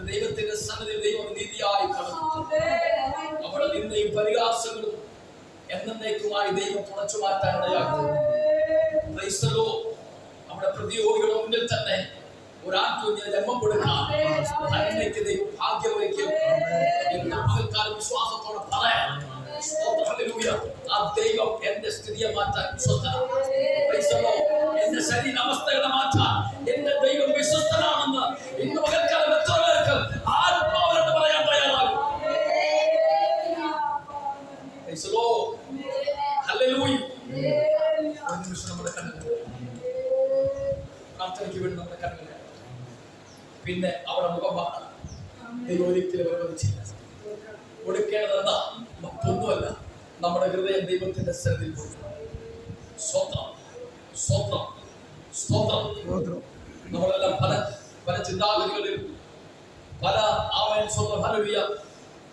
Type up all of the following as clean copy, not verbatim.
ദൈവത്തിന്റെ സന്നിധിയിൽ ദൈവം നീതിയായി കടന്നു. അവിടെ നിന്നയും പരിഹാസങ്ങളും എന്നേക്കുമായി ദൈവം തുടച്ചു മാറ്റാൻ ഇടയാക്കി. നമ്മുടെ പ്രതിയോഗികളുടെ മുന്നിൽ തന്നെ ഒരു ആൺകുഞ്ഞിനെ ജന്മം കൊടുക്കാൻ അതിലേക്ക് ദൈവം ഭാഗ്യമൊരുക്കി. പകൽക്കാലം വിശ്വാസത്തോടെ പറയാം, ആ ദൈവം എന്റെ സ്ഥിതിയെ മാറ്റാൻ വിശ്വസ്തനാണ്. എന്റെ ശരീരാവസ്ഥകളെ മാറ്റാൻ എന്റെ ദൈവം വിശ്വസ്തനാണെന്ന് ഇന്ന് പകൽക്കാലം എത്ര പേർക്ക് ആത്മാവെന്ന് പറയാൻ തയ്യാറാകും. നമ്മുടെ കണ്ണുകൾ പ്രാർത്ഥനയ്ക്ക് വേണ്ടി നമ്മുടെ കണ്ണുകൾ. പിന്നെ അവിടെ മുഖമാണ് ദൈവം ഒരിക്കലും അനുവദിച്ചില്ല. കൊടുക്കേണ്ടതെന്താ? മറ്റൊന്നുമല്ല, നമ്മുടെ ഹൃദയം ദൈവത്തിന്റെ സ്ഥലത്തിൽ കൊടുക്കണം. സ്തോത്രം, സ്തോത്രം, സ്തോത്രം. നമ്മളെല്ലാം പല ചിന്താഗതികളിൽ പല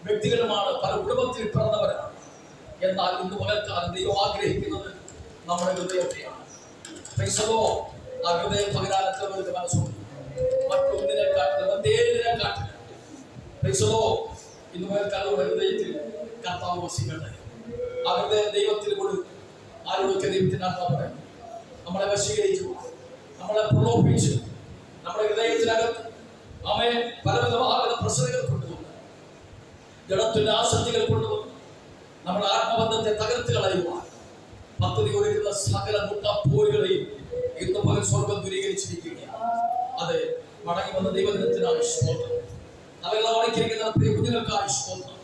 വ്യക്തികളുമാണ്, പല കുടുംബത്തിൽ പിറന്നവരാണ്. എന്നാൽ ഇന്ന് പകൽക്കാലം ദൈവം ആഗ്രഹിക്കുന്നത് നമ്മുടെ ഹൃദയത്തെയാണ്. ആ ഹൃദയം പകരാനത്തവർക്ക് മനസ്സുണ്ട്. മറ്റൊന്നിനെക്കാട്ടിലും മറ്റേതിനെക്കാട്ടിലും ഇന്ന് പകൽക്കാലം ഹൃദയത്തിൽ കർത്താവ് വസിക്കട്ടെ. ആ ഹൃദയം ദൈവത്തിൽ കൊടുക്കും. ആരോടൊക്കെ ദൈവത്തിന് ആത്മാവ് പറയാം. നമ്മളെ വശീകരിച്ചു, നമ്മളെ പ്രലോഭിച്ചു, നമ്മുടെ ഹൃദയത്തിനകത്ത് അവൻ പലവിധമാകുന്ന പ്രശ്നങ്ങൾ കൊണ്ടുവന്നു, ജഡത്തിന്റെ ആസക്തികൾ കൊണ്ടുവന്നു നമ്മുടെ ആത്മബന്ധത്തെ തകർത്ത് കളയുവാൻ പദ്ധതി ഒരുക്കുന്ന സകല മുട്ടപ്പോരുകളെയും ഇന്ന് പകൽ സ്വർഗം ദൂരീകരിച്ചിരിക്കുകയാണ്. അതെ, മടങ്ങി വന്ന ദൈവദിനത്തിനാണ് സ്തോത്രം. അവകളെ മടക്കിയിരിക്കുന്ന പ്രിയ കുഞ്ഞുങ്ങൾക്കാണ് സ്തോത്രം.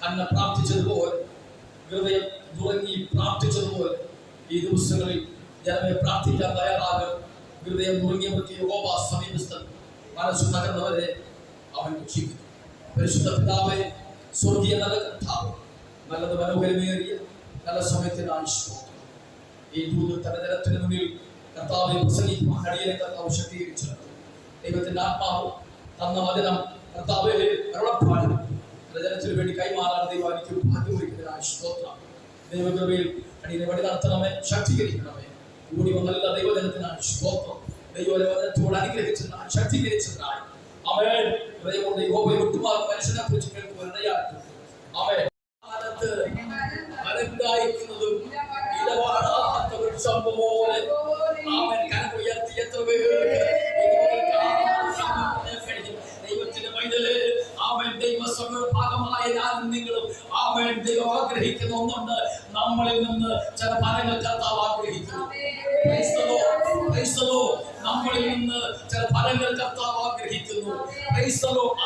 കണ്ണ് പ്രാർത്ഥിച്ചതുപോലെ, ഹൃദയം തുറങ്ങി പ്രാർത്ഥിച്ചതുപോലെ ഈ ദിവസങ്ങളിൽ ജനമെ പ്രാർത്ഥിക്കാൻ തയ്യാറാകും. ഹൃദയം തുറങ്ങിയവർക്ക് യഹോവ സമീപസ്ഥൻ, മനസ്സ് തകർന്നവരെ അവൻ രക്ഷിക്കുന്നു. പരിശുദ്ധ പിതാവേ, സ്വർഗീയ നല്ല കർത്താവ്, നല്ലത് മനോഹരമേറിയ നല്ല സമയത്തിനായി സ്തോത്രം. ഈ ദൂത് തലജലത്തിന് മുന്നിൽ കർത്താവെ പ്രസംഗിക്കുവാൻ അടിയനെ കർത്താവ് ശക്തീകരിച്ചത്. ദൈവത്തിന്റെ ആത്മാവ് തന്ന വചനം കർത്താവെ അരുളപ്പാടും പ്രജനത്തിനു വേണ്ടി കൈമാറാൻ ദൈവം എനിക്ക് ഭാഗ്യമൊരുക്കുന്നതിനായി സ്തോത്രം. ദൈവകൃപയിൽ അടിയനെ വഴി നടത്തണമേ, ശക്തീകരിക്കണമേ. കൂടി വന്നല്ല ദൈവജനത്തിനായി സ്തോത്രം. ദൈവവചനത്തോട് അനുഗ്രഹിച്ചതിനായി, ശക്തീകരിച്ചതിനായി അവൻ ഹൃദയം കൊണ്ട് യഹോവയെ വിട്ടുമാറും മനുഷ്യനെ കുറിച്ച് കേൾക്കുവാൻ ഇടയാക്കുന്നു. അവൻ ഫലമുണ്ടായിരിക്കുന്നതും ഇടപാടാത്ത വൃക്ഷം പോലെ അവൻ കരമുയർത്തി എത്ര പേർക്ക് ദൈവത്തിന്റെ മൈതല് അവൻ ദൈവസഭയുടെ ഭാഗമായ ഞാനും നിങ്ങളും അവൻ ദൈവം ആഗ്രഹിക്കുന്ന ഒന്നുണ്ട്. നമ്മളിൽ നിന്ന് ചില ഫലങ്ങൾ കർത്താവ് ആഗ്രഹിക്കുന്നു. നമ്മളിൽ നിന്ന് ചില ഫലങ്ങൾ കർത്താവ് ആഗ്രഹിക്കുന്നു.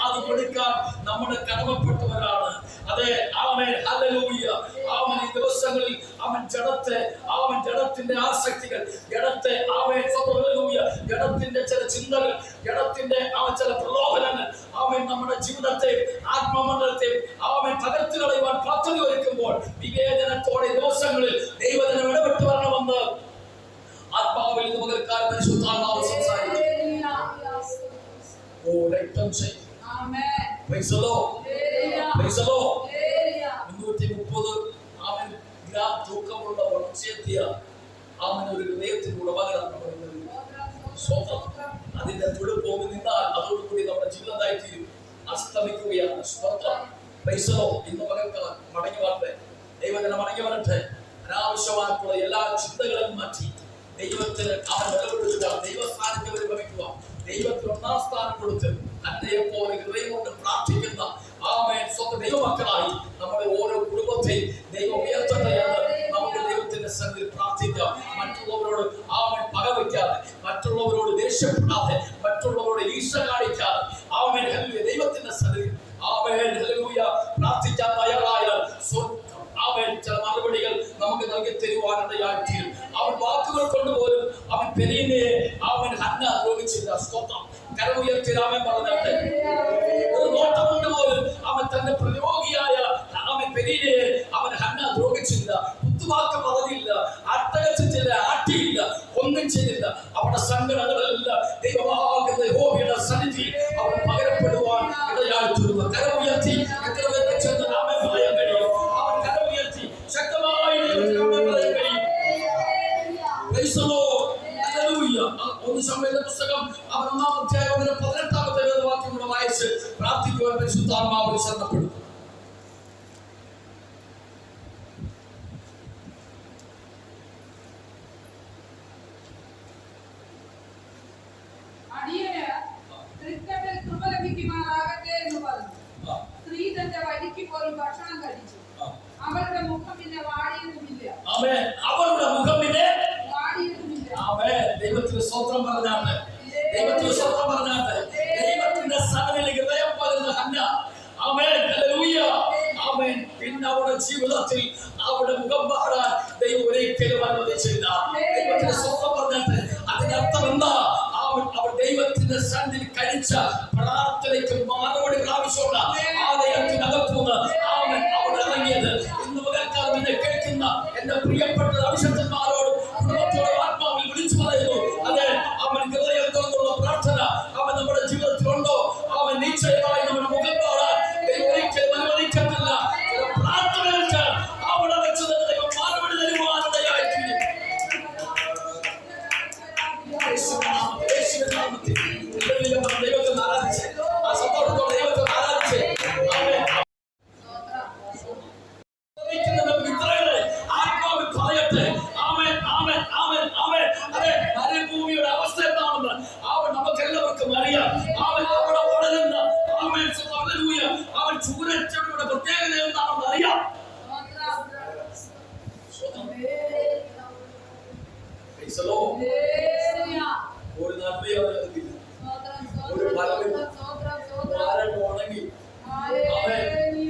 അത് കൊടുക്കാൻ നമ്മുടെ കടമപ്പെട്ടവരാണ്. അതെ, അവൻ ഹല്ലേലൂയ. അവൻ ഈ ദിവസങ്ങളിൽ അവൻ ജഡത്തിന്റെ ആസക്തികൾ, ജഡത്തിന്റെ ചില ചിന്തകൾ, ജഡത്തിന്റെ ചില പ്രലോഭനങ്ങൾ അവൻ നമ്മുടെ ജീവിതത്തെ, ആത്മമണ്ഡലത്തെ അവൻ തകർത്ത് കളയുവാൻ പദ്ധതി ഒരുക്കുമ്പോൾ വിവേചനത്തോടെ ദിവസങ്ങളിൽ ദൈവജനം ഇടപെട്ട് വരണമെന്ന് ആത്മാവിൽ നിന്ന് പകൽക്കാലം പരിശുദ്ധാത്മാവ് സംസാരിക്കും. ഓ രക്തം ചെയ്യും. 330 അവൻ ഗ്രാം തൂക്കമുള്ള വളർച്ചയെത്തിയ അവൻ ഒരു ഹൃദയത്തിന്റെ ഉടമകളാണ്. അതിന്റെ തുടുപ്പോട് നിന്നാൽ അതോടുകൂടി നമ്മുടെ ജീവിതമായി തീരും. അസ്തമിക്കുകയാണ്. ഇന്ന് പകൽക്കാലം മടങ്ങി വരട്ടെ, ദൈവജനം മടങ്ങി വരട്ടെ. അനാവശ്യമായിട്ടുള്ള എല്ലാ ചിന്തകളും മാറ്റി ദൈവത്തിന് അവൻ നിലകൊള്ളുക, ദൈവസ്ഥാനത്ത് പരിഭവിക്കുക, ദൈവത്തിന് ഒന്നാം സ്ഥാനം കൊടുത്ത് അന്നയെപ്പോലെ ഹൃദയം കൊണ്ട് പ്രാർത്ഥിക്കുന്ന ദൈവമക്കളായി നമ്മുടെ ഓരോ കുടുംബത്തെയും ദൈവം ഉയർത്തട്ടെ എന്ന് നമുക്ക് ദൈവത്തിന്റെ സന്നിധിയിൽ പ്രാർത്ഥിക്കാം. മറ്റുള്ളവരോട് പകവയ്ക്കാതെ, മറ്റുള്ളവരോട് ദേഷ്യപ്പെടാതെ, മറ്റുള്ളവരോട് ഈർഷ കാണിക്കാതെ ദൈവത്തിന്റെ സന്നിധിയിൽ പ്രാർത്ഥിക്കാൻ തയ്യാറായാൽ ചില മറുപടികൾ നമുക്ക് നൽകി തരുവാനിടയായിത്തീരും. അവൻ വാക്കുകൾ കൊണ്ടുപോലും അവൻ പെരീനയെ ഹന്ന ദ്രോഹിച്ചില്ല. സ്തോത്രം. കരമുയർത്തി രാമൻ പറഞ്ഞാട്ടെ. ഒരു നോട്ടം കൊണ്ടുപോലും അവൻ തന്റെ പ്രയോഗിയായ പെരീനയെ ഹന്ന ദ്രോഹിച്ചില്ല. കുത്തുവാക്ക് പറഞ്ഞില്ല, അട്ടകച്ചിട്ടില്ല, ആട്ടിയില്ല, ഒന്നും ചെയ്തില്ല. അവിടെ സങ്കടങ്ങളെല്ലാം ദൈവമാകുന്ന യഹോവയുടെ സന്നിധി അവൻ പകരപ്പെടുവാൻ ഇടയായിത്തീരുന്നു. കരമുയർത്തി എത്ര പേർക്ക് ചെന്ന് രാമൻ പറയാൻ കഴിയും? അവൻ കരമുയർത്തി ശക്തമായി പറയാൻ കഴിയും. ഒന്ന് ശമൂവേലിന്റെ പുസ്തകം 1-ാം അധ്യായം 18-ാമത്തെ വാക്യം കൂടെ വായിച്ച് പ്രാർത്ഥിക്കുവാൻ പരിശുദ്ധാത്മാവിൽ ശരണപ്പെടും. സ്ത്രീ തന്റെ വഴിക്ക് പോയി ഭക്ഷണം കഴിച്ചു. അവളുടെ മുഖം പിന്നെ വാടിയതുമില്ല. അവളുടെ മുഖം പിന്നെ വാടിയതുമില്ല. ദൈവത്തിന് സ്തോത്രം പറഞ്ഞാട്ടെ. ദൈവത്തിന് സ്തോത്രം പറഞ്ഞാട്ടെ. ദൈവത്തിന്റെ സകല ഹൃദയം പകർന്ന ഹന്ന. ആമേൻ. ഹല്ലേലൂയ. ആമേൻ. പിന്നെ അവളുടെ ജീവിതത്തിൽ അവളുടെ മുഖം പാടാൻ ദൈവം ഒരിക്കലും അനുവദിച്ചില്ല. ദൈവത്തിന് സ്തോത്രം പറഞ്ഞാട്ടെ. അതിനർത്ഥം എന്താ? അവൾ ദൈവത്തിന്റെ സന്നിധിയിൽ കഴിച്ച പ്രാർത്ഥനയ്ക്ക് മറുപടി പ്രാപിച്ചുള്ള ആലയത്തിനകത്തുനിന്ന് അവൾ ഇറങ്ങിയത്. ഇന്ന് പകൽക്കാലം എന്നെ കേൾക്കുന്ന എന്റെ പ്രിയപ്പെട്ട അഭിഷക്തന്മാരോട് കുടുംബത്തോട് ആത്മാവിൽ വിളിച്ചു പറയുന്നു. അതെ, അവൻ ഹൃദയം തുറന്നുള്ള പ്രാർത്ഥന അവൻ നമ്മുടെ ജീവിതത്തിലുണ്ടോ? അവൻ നിശ്ചയമായി നമ്മുടെ മുഖം പാടാൻ ദൈവം ഒരിക്കലും അനുവദിക്കത്തില്ല. ചില പ്രാർത്ഥനകൾക്ക് അവിടെ വെച്ച് തന്നെ ദൈവം മറുപടി തരുവാനിടയായിത്തീരും. ദൈവത്തെ ആരാധിച്ച് ആ സന്തോഷത്തോടെ ദൈവത്തെ ആരാധിച്ച് ആത്മാവിൽ പറയട്ടെ. ആമേൻ, ആമേൻ, ആമേൻ, ആമേൻ. അതെ, മരുഭൂമിയുടെ അവസ്ഥ എന്താണെന്ന് നമുക്ക് എല്ലാവർക്കും അറിയാം. അവൻ അവിടെ വളരുന്ന അവൻ ചൂരച്ചെടിയുടെ പ്രത്യേകത എന്താണെന്ന് അറിയാം. ഒരു നന്മയോ ഒരു ഫലമില്ല. ഉണങ്ങി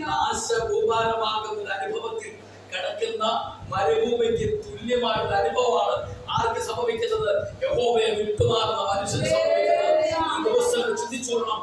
നാശഭൂപാലമാകുന്ന ഒരു അനുഭവത്തിൽ കിടക്കുന്ന മരുഭൂമിക്ക് തുല്യമായുള്ള അനുഭവമാണ് ആർക്ക് സംഭവിക്കുന്നത്? യഹോവയെ വിട്ടുമാറുന്ന മനുഷ്യന് സംഭവിക്കുന്നത്. ഈ ദിവസങ്ങൾ ചിന്തിച്ചോളണം.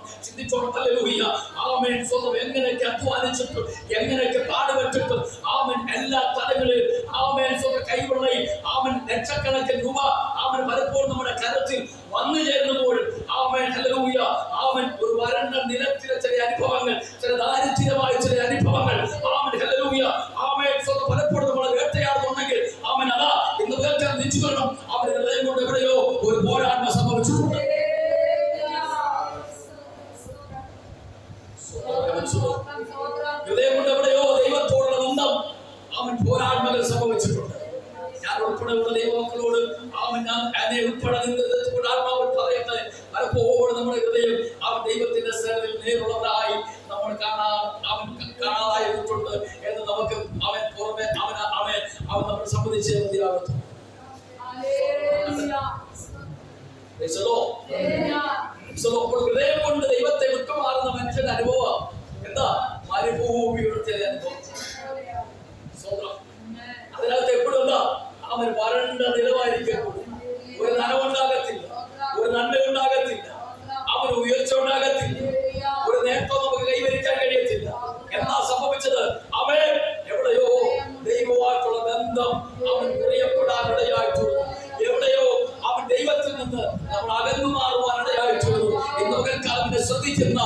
ഹല്ലേലൂയ. ആമേൻ. സ്വന്തം എങ്ങനെയൊക്കെ അധ്വാനിച്ചിട്ടും എങ്ങനെയൊക്കെ പാടുപെട്ടിട്ടും ആമേൻ എല്ലാ തലങ്ങളിലും ആമേൻ സ്വന്തം കൈവെള്ളയിൽ ആമേൻ ലക്ഷക്കണക്കിന് രൂപ ആമേൻ പലപ്പോഴും നമ്മുടെ കരത്തിൽ വന്നു ചേരുമ്പോഴും ആമേൻ ഹല്ലേലൂയ ആമേൻ ഒരു വരണ്ട നിലത്തിലെ ചില അനുഭവങ്ങൾ, ചില ദാരിദ്ര്യമായ ചില അനുഭവങ്ങൾ ആമേൻ ഹല്ലേലൂയ ആമേൻ സ്വന്തം പലപ്പോഴും നമ്മൾ വേട്ടയാടുന്നുണ്ടെങ്കിൽ ആമേൻ അതാ ഇന്ന് വേട്ടയാൻ നിശ്ചയിക്കണം. അവരുടെ ഹൃദയം കൊണ്ട് എവിടെയോ ഒരു പോരായ്മ സംഭവിച്ചിട്ടുണ്ട്. ഹൃദയം കൊണ്ട് എവിടെയോ ദൈവത്തോടുള്ള ബന്ധം അവൻ പോരായ്മകൾ സംഭവിച്ചിട്ടുണ്ട്. ഞാൻ ഉൾപ്പെടെയുള്ള ദൈവമക്കളോട് ഞാൻ എന്നെ ഉൾപ്പെടെ ആത്മാവ് പറയട്ടെ, പലപ്പോഴും നമ്മുടെ ഹൃദയം അവൻ ദൈവത്തിന്റെ സന്നിധിയിൽ നേരുള്ളവരായി നമ്മൾ കാണാതായിട്ടുണ്ട് എന്ന് നമുക്ക് അവൻ പുറമെ അവൻ നമ്മളെ സംബന്ധിച്ചേ മതിയാകത്തു. ഹൃദയം കൊണ്ട് ദൈവത്തെ വിട്ടുമാറുന്ന മനുഷ്യന്റെ അനുഭവം എന്താ? മരുഭൂമിയുടെ ചില അനുഭവം. അതിനകത്ത് എപ്പോഴും എന്താ? അവൻ വരണ്ട നിലവായിരിക്കും. ഒരു നനവുണ്ടാകത്തില്ല, ഒരു നന്മയുണ്ടാകത്തില്ല, അവന് ഉയർച്ച ഉണ്ടാകത്തില്ല, ഒരു നേട്ടം നമുക്ക് കൈവരിക്കാൻ കഴിയത്തില്ല. എന്താ സംഭവിച്ചത്? അവൻ എവിടെയോ ദൈവമായിട്ടുള്ള ബന്ധം അവൻ പ്രിയപ്പെടാനിടയായിട്ടുള്ളൂ. എവിടെയോ അവൻ ദൈവത്തിൽ നിന്ന് നമ്മൾ അകന്നു മാറുവാനിടയായിട്ടുള്ളൂ. ഇന്ന് പകൽക്കാലം ശ്രദ്ധിക്കുന്ന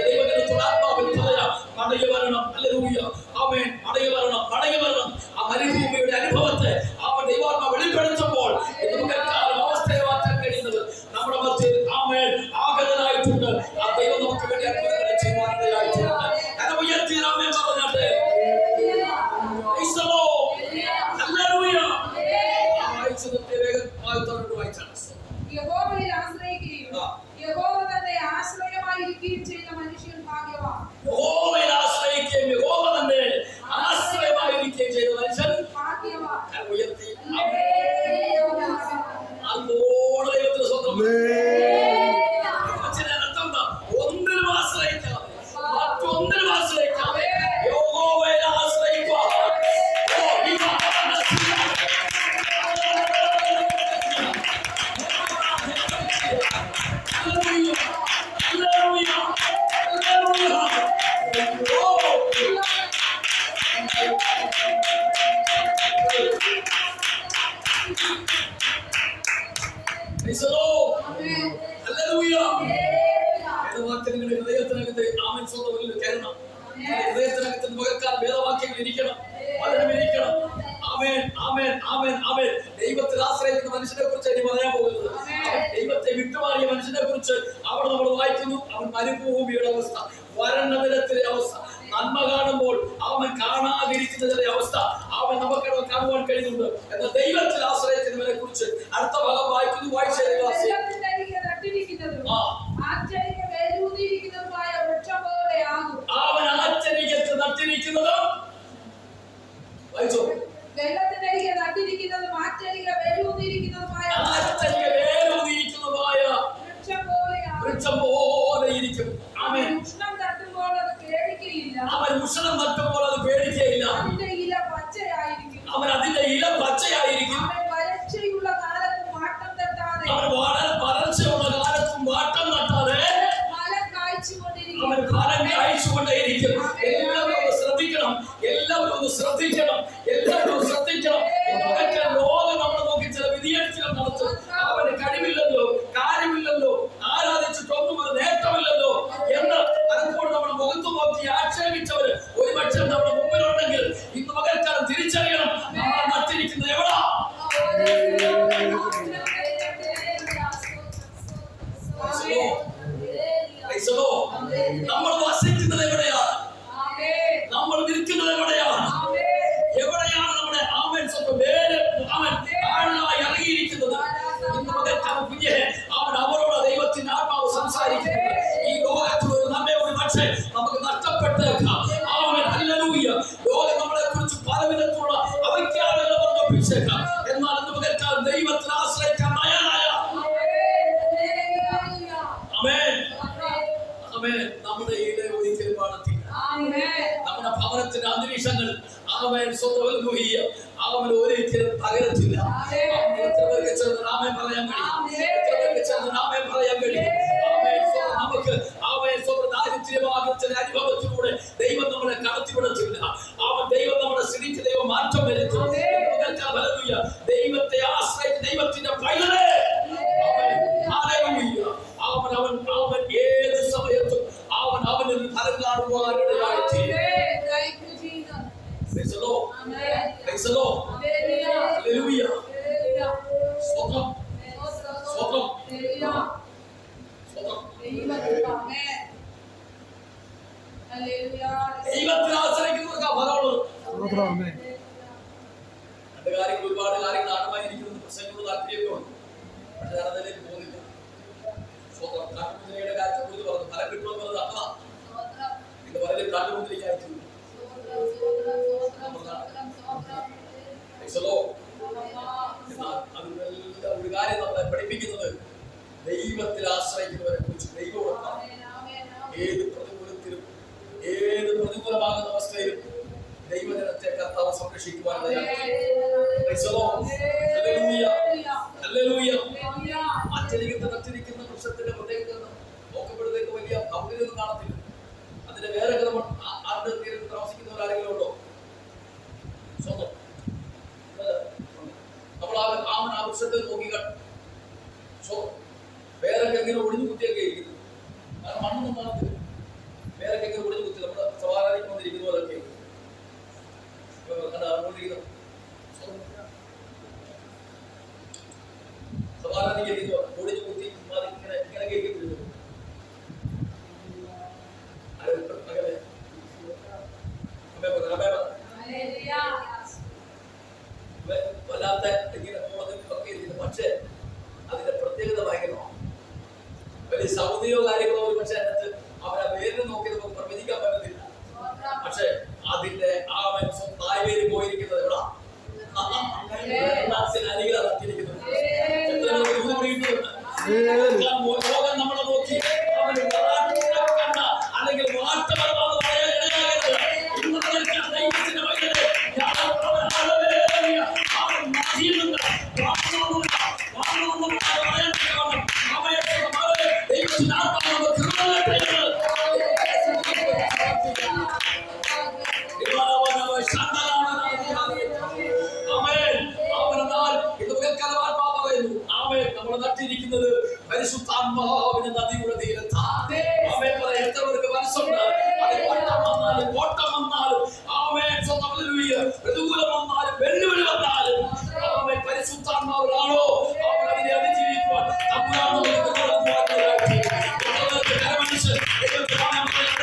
ദൈവജനത്തോട് ആത്മാവിൽ പറയാം, മടങ്ങി വരണം. ഹല്ലേലൂയ. ആമേൻ. മടങ്ങി വരണം, മടങ്ങി വരണം. ആ മരുഭൂമിയുടെ അനുഭവത്തെ അവൻ ദൈവാത്മ വെളിപ്പെടുത്തുമ്പോൾ ഇന്ന് പകൽക്കാലം അവസ്ഥയെ മാറ്റാൻ കഴിയുന്നത് നമ്മുടെ മധ്യത്തിൽ ആമേൻ ആഗതനായിട്ടുണ്ട്. ആ ദൈവം നമുക്ക് വേണ്ടി അത്ഭുതങ്ങളെ ചെയ്യുവാനിടയായിട്ടുണ്ട്. അങ്ങനെ ഉയർത്തി ആമേൻ പറഞ്ഞാട്ടെ. ഹല്ലേലൂയ. യഹോവയിൽ ആശ്രയിക്കുകയും യഹോവ തന്നെ ആശ്രയമായിരിക്കുകയും ചെയ്ത മനുഷ്യൻ ഭാഗ്യവാൻ. യഹോവയിൽ ആശ്രയിക്കുകയും യഹോവ തന്നെ ആശ്രയമായിരിക്കുകയും ചെയ്ത മനുഷ്യൻ ഭാഗ്യവാൻ. ഉയർത്തി അതുപോലെ ദൈവത്തിന് സ്വന്തം ഒന്നിനും ആശ്രയിക്കാതെ മറ്റൊന്നിനും ആശ്രയിക്കാതെ യഹോവയിൽ ആശ്രയിക്കുക. ഹൃദയത്തിനകത്ത് ആമേൻ സ്വന്തം കയറണം. ഹൃദയത്തിനകത്ത് മകൾക്കാർ വേദവാക്യങ്ങൾ ഇരിക്കണം, വചനം ഇരിക്കണം. ആമേൻ, ആമേൻ, ആമേൻ, ആമേൻ. ദൈവത്തിൽ ആശ്രയിക്കുന്ന മനുഷ്യനെ കുറിച്ച് ഇനി പറയാൻ പോകുന്നത്. ദൈവത്തെ വിട്ടുമാറിയ മനുഷ്യനെ കുറിച്ച് അവിടെ നമ്മൾ വായിക്കുന്നു. അവൻ മരുഭൂമിയുടെ അവസ്ഥ, വരണ്ട നിലത്തിലെ അവസ്ഥ, നന്മ കാണുമ്പോൾ അവൻ കാണാതിരിക്കുന്ന ചില അവസ്ഥ അവൻ നമുക്കിടയിൽ കാണുവാൻ കഴിയുന്നുണ്ട്. എന്നാൽ ദൈവത്തിൽ ആശ്രയിക്കുന്നവരെ കുറിച്ച് അടുത്ത ഭാഗം വായിക്കുന്നു. വായിച്ചു അവൻ ആശ്ചര്യത്ത് നട്ടിരിക്കുന്നതും വായിച്ചോ, വെള്ളത്തിനരികെ നട്ടിരിക്കുന്നതും ആശ്ചര്യ വേരൂന്നിരിക്കുന്നതുമായ വൃക്ഷം പോലെ ഇരിക്കും. അവൻ ഉഷ്ണം തട്ടുമ്പോൾ അത് പേടിക്കുകയില്ല. അവൻ ഉഷ്ണം തട്ടുമ്പോൾ അത് പേടിക്കുകയില്ല. അതിന്റെ ഇല പച്ചയായിരിക്കും. അവൻ അതിന്റെ ഇല പച്ചയായിരിക്കും. അവൻ വരൾച്ചയുള്ള കാലത്തും വാട്ടം തട്ടാതെ, അവൻ വരൾച്ചയുള്ള കാലത്തും വാട്ടം തട്ടാതെ ഫലം കായ്ച്ചുകൊണ്ടിരിക്കും. അവൻ ഫലം കായ്ച്ചുകൊണ്ടേയിരിക്കും. എല്ലാവരും ഒന്ന് ശ്രദ്ധിക്കണം, എല്ലാവരും ഒന്ന് ശ്രദ്ധിക്കണം, എല്ലാവരും ഒന്ന് ശ്രദ്ധിക്കണം. ലോകം നമ്മളെ നോക്കി ചില വിധിയെഴുത്തുകൾ നടത്തും. അവന് കഴിവില്ലല്ലോ, കാര്യമില്ലല്ലോ, ആരാധിച്ചിട്ടൊന്നും ഒരു നേട്ടമില്ലല്ലോ എന്ന് പലപ്പോഴും നമ്മുടെ മുഖത്ത് നോക്കി ആക്ഷേപിച്ചവര് ഒരുപക്ഷെ നമ്മുടെ മുമ്പിലുണ്ടെങ്കിൽ ഇന്ന് പകൽക്കാലം തിരിച്ചറിയണം, നമ്മളെ നട്ടിരിക്കുന്നത് എവിടാ? നമ്മൾ വസിക്കുന്നത് എവിടെയാണ്? നമ്മൾ നിൽക്കുന്നത് എവിടെയാണ്? എവിടെയാണ് നമ്മുടെ ആമേൻ സ്വന്തം വേര് അവൻ ആഴമായി ഇറങ്ങിയിരിക്കുന്നത്? ഇന്ന് പകൽക്കാലം കുഞ്ഞെ അവൻ അവരോട് ദൈവത്തിന്റെ ആത്മാവ് സംസാരിക്കുന്നത്. ഈ ലോകത്തിൽ ഒരു നന്മയോട് പക്ഷേ നമുക്ക് നഷ്ടപ്പെട്ടേക്കാം. Amen hallelujah. ലോകം നമ്മളെ കുറിച്ച് പല വിധത്തിലുള്ള അവജ്ഞാനങ്ങൾ വർദ്ധിപ്പിച്ചേക്കാം. എന്നാൽ ഇന്ന് പകൽക്കാലം ദൈവത്തിൽ ആശ്രയിക്കാൻ തയ്യാറായ ആമേൻ ആമേൻ നമ്മുടെ ഇട ഒരിക്കലും പാടത്തില്ല. നമ്മുടെ ഭവനത്തിന്റെ അന്തരീക്ഷങ്ങൾ അവൻ സ്വന്തം അവൻ ഒരിക്കലും തകരത്തില്ല. എത്ര പേർക്ക് ചേർന്ന് നാമേ പറയാൻ കഴിയും? എത്ര പേർക്ക് ചേർന്ന് നാമേ പറയാൻ കഴിയും? നമുക്ക് അവൻ സ്വന്തം ദാരിദ്ര്യമാകുന്ന ചില അനുഭവത്തിലൂടെ ദൈവം നമ്മളെ കടത്തിവിടത്തില്ല. അവൻ ദൈവം നമ്മുടെ സ്ഥിതിക്ക് ദൈവം മാറ്റം വരുത്തും. ദൈവത്തെ ആശ്രയിച്ച് ദൈവത്തിന്റെ പൈതലേ അവൻ ഏത് സമയത്തും അവനിൽ ഫലം കാണുവാനിടയായി. ദൈവത്തിൽ ആശ്രയിക്കുന്നവർക്ക് ഫലമുള്ളത്. രണ്ട് കാര്യങ്ങൾ, ഒരുപാട് കാര്യങ്ങൾ ആത്മായിരിക്കുന്നത് പ്രസംഗങ്ങൾ താല്പര്യമൊക്കെ ഉണ്ട്. പക്ഷെ അതിലേക്ക് പോകുന്നില്ല. കാട്ടുമുദ്രയുടെ കാര്യത്തെ കുറിച്ച് പറഞ്ഞു, ഫലം കിട്ടുമെന്ന് പറഞ്ഞത് അപ്പ ഇത് വളരെ കാട്ടുമുദ്രയ്ക്ക് അയച്ചു. അതിനെല്ലാം ഒരു കാര്യം നമ്മളെ പഠിപ്പിക്കുന്നത് ദൈവത്തിൽ ആശ്രയിക്കുന്നവരെ കുറിച്ച് ദൈവമാണ്. ഏത് പ്രതികൂലത്തിലും ഏത് പ്രതികൂലമാകുന്ന അവസ്ഥയിലും ദൈവജനത്തെ കർത്താവ് സംരക്ഷിക്കുവാനാണ്. മറ്റൊരിക്കുന്ന വൃക്ഷത്തിന്റെ പ്രത്യേകത നോക്കപ്പെടുന്നതിന് വലിയ ഭൗതികയൊന്നും കാണത്തില്ല. അതിന്റെ വേറെ ആരുടെ തീരത്ത് താമസിക്കുന്നവരാരെങ്കിലും ഉണ്ടോ? സ്വന്തം നമ്മൾ ആ വൃക്ഷത്തെ നോക്കിക്കാൻ വേറൊക്കെ എങ്ങനെ ഒടിഞ്ഞു കുത്തിയൊക്കെ ഇരിക്കുന്നു. കാരണം മണ്ണൊന്നും കാണത്തില്ല. വേറൊക്കെ എങ്ങനെ ഒടിഞ്ഞു കുത്തി നമ്മുടെ സവാരിക്ക് വന്നിരിക്കുന്ന പോലൊക്കെ സവാരിക്ക് ഒടിഞ്ഞു കുത്തി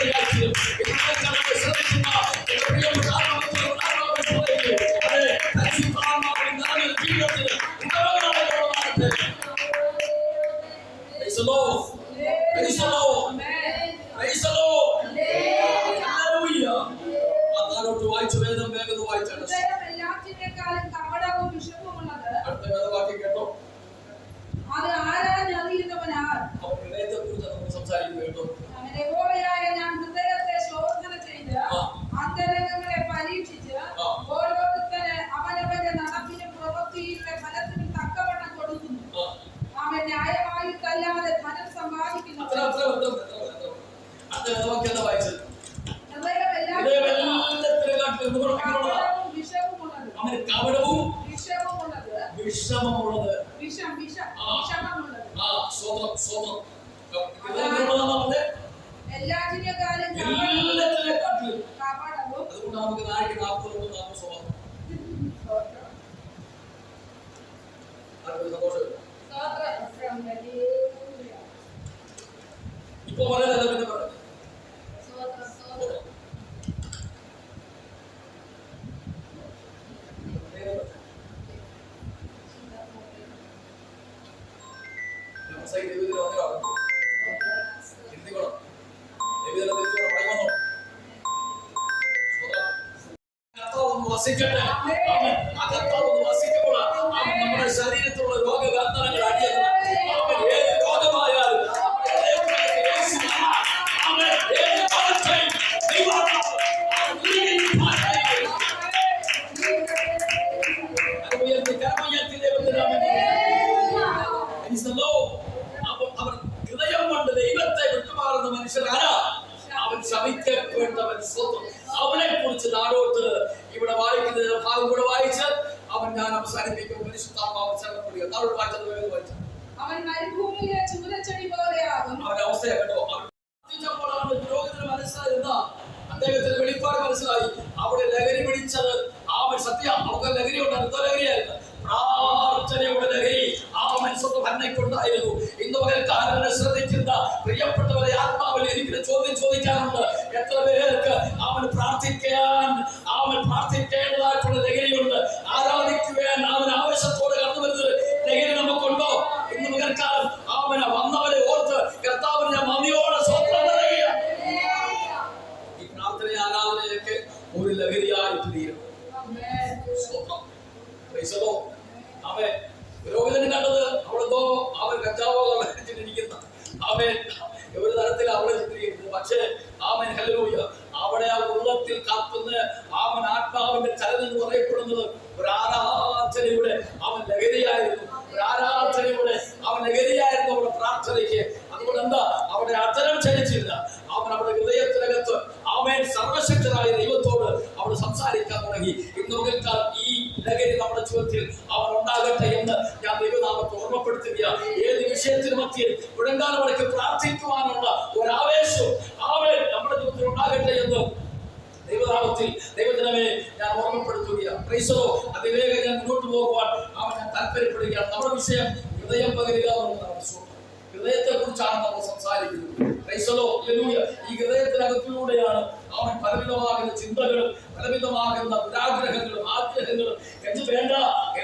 ഇടയാക്കിയത്. ഇന്നത്തെ ശ്രദ്ധിക്കുന്ന പ്രിയപ്പെട്ട ആത്മാവിലേക്ക് അതെ പരിശുദ്ധാത്മാവിൽ നിറഞ്ഞ ജീവിതത്തിൽ ഇടവകളായിട്ട് Praise the Lord. Praise the Lord. Praise the Lord. Hallelujah. അതാരോട്ട് വായിച്ചു വേദം വേഗം വായിച്ചാണ്. എല്ലാറ്റിനേക്കാളും കപടവും വിഷവുമുള്ളത്. അടുത്ത വേദവാക്യം കേട്ടോ. അത് ആരാഞ്ഞറിയുന്നവനാർ. അവൻ ഹൃദയത്തെക്കുറിച്ച് നമ്മൾ സംസാരിക്കുന്നു കേട്ടോ. യഹോവയായ ഞാൻ ഹൃദയത്തെ ശോധന ചെയ്ത് അന്തരംഗങ്ങളെ പരീക്ഷിച്ച് ഓരോരുത്തന് അവനവന്റെ നടപ്പിനും പ്രവൃത്തിയുടെ ഫലത്തിനും തക്കവണ്ണം കൊടുക്കുന്നു. അവൻ ന്യായമായിട്ടല്ലാതെ ധനം സമ്പാദിക്കുന്നു. എല്ലാറ്റിനേക്കാളും കപടവും. അതുകൊണ്ട് നമുക്ക് നാഴിക 40 സ്വഭാവം സന്തോഷം. ഇപ്പൊ വളരെ പിന്നെ പറഞ്ഞു വസിക്കട്ടെ. വസിക്കുമ്പോൾ നമ്മുടെ ശരീരത്തിലുള്ള രോഗവേദനകൾ അടിയണം. ഏത് രോഗമായാലും അവൻ ഹൃദയം കൊണ്ട് ദൈവത്തെ വിട്ടുമാറുന്ന മനുഷ്യനാരാ? അവൻ ശമിക്കപ്പെട്ടവൻ സ്വന്തം. അവനെ കുറിച്ച് നാടോട്ട് ഇവിടെ വായിക്കുന്ന ഭാഗം കൂടെ വായിച്ച് അവൻ ഞാൻ അവസാനിപ്പിക്കും. പരിശുദ്ധാത്മാവ് ശരണപ്പെടുക. നാടോട്ട് വായിച്ചത് വേഗം വായിച്ചു. അവൻ മരുഭൂമിയിലെ ചൂരച്ചെടി പോലെയാകും. അവന്റെ അവസ്ഥയെ കേട്ടോ. അവൻ പുരോഹിതന് മനസ്സിലായിരുന്ന അദ്ദേഹത്തിന് വെളിപ്പാട് മനസ്സിലായി. അവിടെ ലഹരി പിടിച്ചത് അവൻ സത്യ അവർക്ക് ലഹരി ഉണ്ടായിരുന്നു. ലഹരിയായിരുന്നു പ്രാർത്ഥനയുടെ ലഹരി. ആ മനുഷ്യത്വ ഭരണയ്ക്കുണ്ടായിരുന്നു. ഇന്ന് പകൽക്കാരനെ ശ്രദ്ധിക്കുന്ന പ്രിയപ്പെട്ടവരെ ആത്മാവിൽ എനിക്ക് ചോദ്യം ചോദിക്കാറുണ്ട്. എത്ര പേർക്ക് അവൻ പ്രാർത്ഥിക്കേണ്ടതായിട്ടുള്ള ലഹരിയുണ്ട്? ആരാധിക്കുവാൻ അവൻ ആവേശത്തോടെ കടന്നു വരുന്നത് ലഹരി നമുക്കുണ്ടോ? ഇന്ന് പകൽക്കാലം അവനെ വന്നവരെ ഓർത്ത് കർത്താവിന് ഞാൻ നന്ദിയോടെ സ്വന്തം പറയുക. ഈ പ്രാർത്ഥന ആരാധനയൊക്കെ ഒരു ലഹരിയായിട്ട് തീരും. അവൻ പുരോഹിതന് കണ്ടത് അവിടെന്തോ അവൻ കഞ്ചാവോ ചിത്രീകരിക്കുന്ന അവൻ ഒരു തരത്തിൽ അവളെ ചിത്രീകരിക്കുന്നത്. പക്ഷേ അവൻ ഹല്ലേലൂയ അവിടെ ആ ഉള്ളത്തിൽ കാത്തുന്ന അവൻ ആത്മാവിന്റെ ചലനം എന്ന് പറയപ്പെടുന്നത് ഒരു ആരാധനയുടെ അവൻ ലഹരിയായിരുന്നു. ഒരു ആരാധനയുടെ അവൻ ലഹരിയായിരുന്നു അവിടെ പ്രാർത്ഥനയ്ക്ക്. അതുകൊണ്ട് എന്താ അവിടെ അത്തരം ചലിച്ചില്ല. അവൻ അവിടെ ഹൃദയത്തിനകത്ത് അവൻ സർവശക്തനായ ദൈവത്തോട് അവിടെ സംസാരിക്കാൻ തുടങ്ങി. ഇന്ന് പകൽക്കാലം ഈ ലഹരി നമ്മുടെ ജീവിതത്തിൽ അവൻ ഉണ്ടാകട്ടെ എന്ന് ഞാൻ ദൈവനാമത്തെ ഓർമ്മപ്പെടുത്തുക. ഏത് വിഷയത്തിനും മധ്യേ മുഴങ്കാലമടക്കി പ്രാർത്ഥിക്കുവാനുള്ള ഒരു ആവേശം അവൻ നമ്മുടെ ജീവിതത്തിൽ ഉണ്ടാകട്ടെ എന്ന് ദൈവനാമത്തിൽ ദൈവജനമേ ഞാൻ ഓർമ്മപ്പെടുത്തുകയാണ്. പ്രൈസലോ അതിവേഗം ഞാൻ മുന്നോട്ട് പോകുവാൻ അവൻ ഞാൻ താല്പര്യപ്പെടുകയാണ്. നമ്മുടെ വിഷയം ഹൃദയം പകരുക എന്നുള്ളതാണ്. ഹൃദയത്തെ കുറിച്ചാണ് നമ്മൾ സംസാരിക്കുന്നത്. പ്രൈസലോ ഹല്ലേലൂയ. ഈ ഹൃദയത്തിനകത്തിലൂടെയാണ് അവൻ പലവിധമാകുന്ന ചിന്തകളും പലവിധമാകുന്ന ദുരാഗ്രഹങ്ങളും ആഗ്രഹങ്ങളും എന്ന് വേണ്ട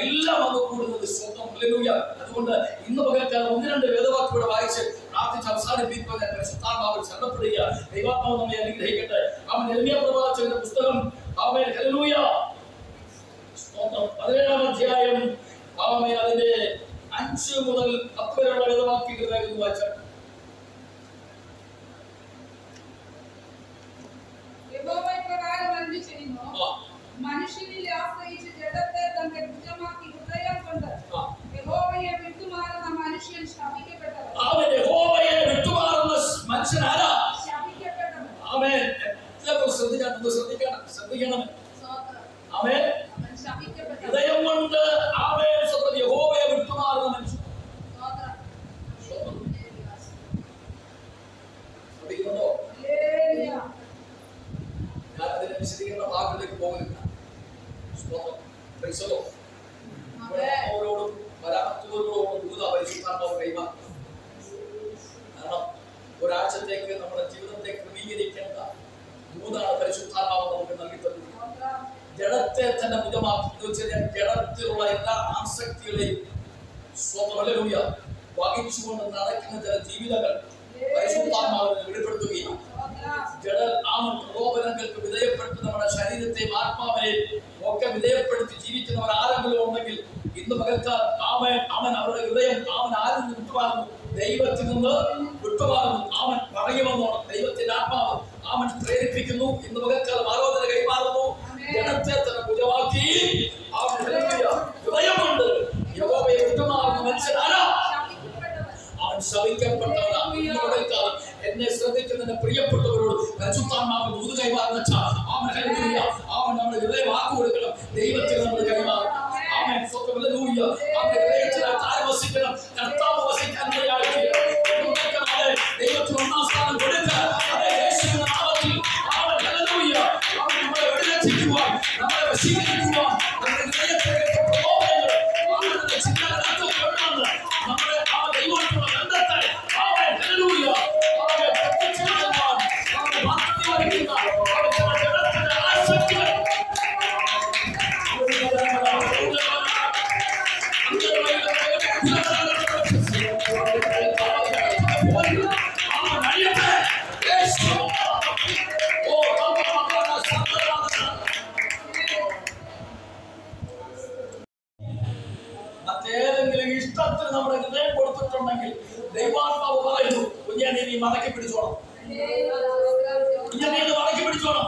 എല്ലാം വന്നു കൂടുന്നത് സ്വന്തം. ഹല്ലേലൂയ. അതുകൊണ്ട് ഇന്ന് പകൽക്കാലം 1-2 വേദവാക്യങ്ങളെ വായിച്ച് പ്രാർത്ഥിച്ച് അവസാനിപ്പിക്കുവാൻ ഞാൻ പരിശുദ്ധാത്മാവിൽ ശരണപ്പെടുക. ദൈവാത്മാവ് നമ്മെ അനുഗ്രഹിക്കട്ടെ. അവൻ യെരമ്യാ പ്രവാചകന്റെ പുസ്തകം അവൻ ഹല്ലേലൂയ 17-ാം അധ്യായം അവൻ അതിന്റെ 5 മുതൽ 10 വരെയുള്ള വേദവാക്യങ്ങൾ വായിച്ചാൽ മനുഷ്യനിൽ ആശ്രയിച്ച് ജഡത്തെ തന്റെ ഭുജമാക്കി ഹൃദയം കൊണ്ട് യഹോവയെ വിട്ടുമാറുന്ന മനുഷ്യൻ ശപിക്കപ്പെട്ടവൻ. ആമേൻ. യഹോവയെ വിട്ടുമാറുന്ന മനുഷ്യൻ ആരാ? ശപിക്കപ്പെട്ടവൻ. ആമേൻ. എല്ലാവരും ശ്രദ്ധിക്കണം. ആമേൻ. അവൻ ശപിക്കപ്പെട്ടവൻ. ഹൃദയം കൊണ്ട് ആമേൻ യഹോവയെ വിട്ടുമാറുന്ന മനുഷ്യൻ. ശ്രദ്ധിക്കുന്നുണ്ടോ? ഞാൻ അതിന്റെ വിശദീകരണ ഭാഗത്തിലേക്ക് പോകുന്നില്ല. അവരോടും വരാത്തവരോടും പരിശുദ്ധാത്മാവ് കൈമാറും. കാരണം ഒരാഴ്ചത്തേക്ക് നമ്മുടെ ജീവിതത്തെ ക്രമീകരിക്കേണ്ട മൂന്നാണ് പരിശുദ്ധാത്മാവ് നമുക്ക് നൽകി തന്നത്. ജഡത്തെ തന്നെ മുഖമാക്കി എന്ന് വെച്ചാൽ ജഡത്തിലുള്ള എല്ലാ ആസക്തികളെയും സ്വതന്ത്രൂയ വഹിച്ചുകൊണ്ട് നടക്കുന്ന ചില ജീവിതങ്ങൾ പരിശുദ്ധാത്മാവിനെ വെളിപ്പെടുത്തുകയും പ്രലോഭനങ്ങൾക്ക് വിധേയപ്പെട്ട് നമ്മുടെ ശരീരത്തെയും ആത്മാവിനെയും ഒക്കെ വിധേയപ്പെടുത്തി ജീവിക്കുന്നവർ ആരെങ്കിലും ഉണ്ടെങ്കിൽ ഇന്ന് പകർത്താൻ അവൻ അവരുടെ ഹൃദയം അവൻ ആരിൽ നിന്ന് വിട്ടുമാറുന്നു, ദൈവത്തിൽ നിന്ന് വിട്ടുമാറുന്നു. അവൻ പറയുമെന്നോണം ദൈവത്തിന്റെ ആത്മാവ് അവൻ പ്രേരിപ്പിക്കുന്നു. ഇന്ന് പകർക്കാലം ആലോചന കൈമാറുന്നു. ജനത്തെ തന്നെ ഭുജമാക്കി അവൻ ഹൃദയമുണ്ട്. യഹോവയെ വിട്ടുമാറുന്ന മനുഷ്യനാരാ? അവൻ ശപിക്കപ്പെട്ടവനാണ്. എന്നെ ശ്രദ്ധിക്കുന്നതിന് പ്രിയപ്പെട്ടവരോട് പരിശുദ്ധാത്മാവ് ദൂത് കൈമാറുന്ന അവൻ നമ്മുടെ ഹൃദയം വാക്കു കൊടുക്കണം. ദൈവത്തിന് നമ്മൾ കൈമാറും. അവൻ ഹൃദയത്തിൽ ആര് വസിക്കണം? കർത്താവ് വസിക്കാൻ ദൈവത്തിന് ഒന്നാം സ്ഥാനം കൊടുക്കുക. നമ്മളെ വെടിവെച്ചിക്കുവാൻ, നമ്മളെ വശീകരിക്കുവാൻ, നമ്മുടെ ഹൃദയത്തെ നമ്മുടെ ആ ദൈവത്തോടുള്ള ബന്ധത്തെ മറ്റേതെങ്കിലും ഇഷ്ടത്തിന് നമ്മുടെ ഹൃദയം കൊടുത്തിട്ടുണ്ടെങ്കിൽ ദൈവാത്മാവ് പറയുന്നു, കുഞ്ഞാനെ നീ മടക്കി പിടിച്ചോണം, കുഞ്ഞാനെ മടക്കി പിടിച്ചോണം.